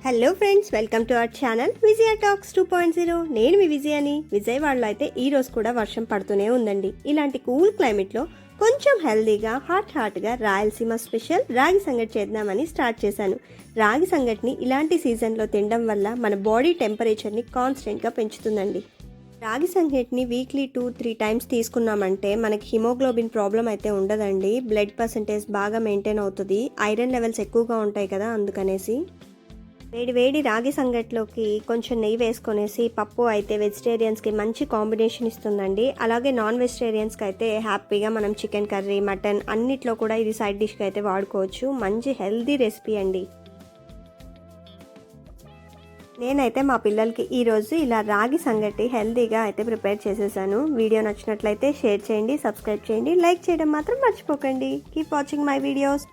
Hello friends, welcome to our channel Vijaya talks 2.0. నేను మీ విజయాని. విజయవాడలో అయితే ఈ రోజు కూడా వర్షం పడుతూనే ఉందండి. ఇలాంటి కూల్ క్లైమేట్లో కొంచెం హెల్దీగా హాట్గా రాయలసీమ స్పెషల్ రాగి సంగటి చేద్దామని స్టార్ట్ చేశాను. రాగి సంగటిని ఇలాంటి సీజన్లో తినడం వల్ల మన బాడీ టెంపరేచర్ని కాన్స్టెంట్గా పెంచుతుందండి. రాగి సంగటిని వీక్లీ 2-3 టైమ్స్ తీసుకున్నామంటే మనకి హిమోగ్లోబిన్ ప్రాబ్లం అయితే ఉండదండి. బ్లడ్ పర్సంటేజ్ బాగా మెయింటైన్ అవుతుంది. ఐరన్ లెవెల్స్ ఎక్కువగా ఉంటాయి కదా, అందుకనేసి వేడి వేడి రాగి సంగట్లోకి కొంచెం నెయ్యి వేసుకొనేసి పప్పు అయితే వెజిటేరియన్స్కి మంచి కాంబినేషన్ ఇస్తుందండి. అలాగే నాన్ వెజిటేరియన్స్కి అయితే హ్యాపీగా మనం చికెన్ కర్రీ, మటన్ అన్నిట్లో కూడా ఇది సైడ్ డిష్గా అయితే వాడుకోవచ్చు. మంచి హెల్దీ రెసిపీ అండి. నేనైతే మా పిల్లలకి ఈరోజు ఇలా రాగి సంగటి హెల్దీగా అయితే ప్రిపేర్ చేసేసాను. వీడియో నచ్చినట్లయితే షేర్ చేయండి, సబ్స్క్రైబ్ చేయండి, లైక్ చేయడం మాత్రం మర్చిపోకండి. Keep watching my videos.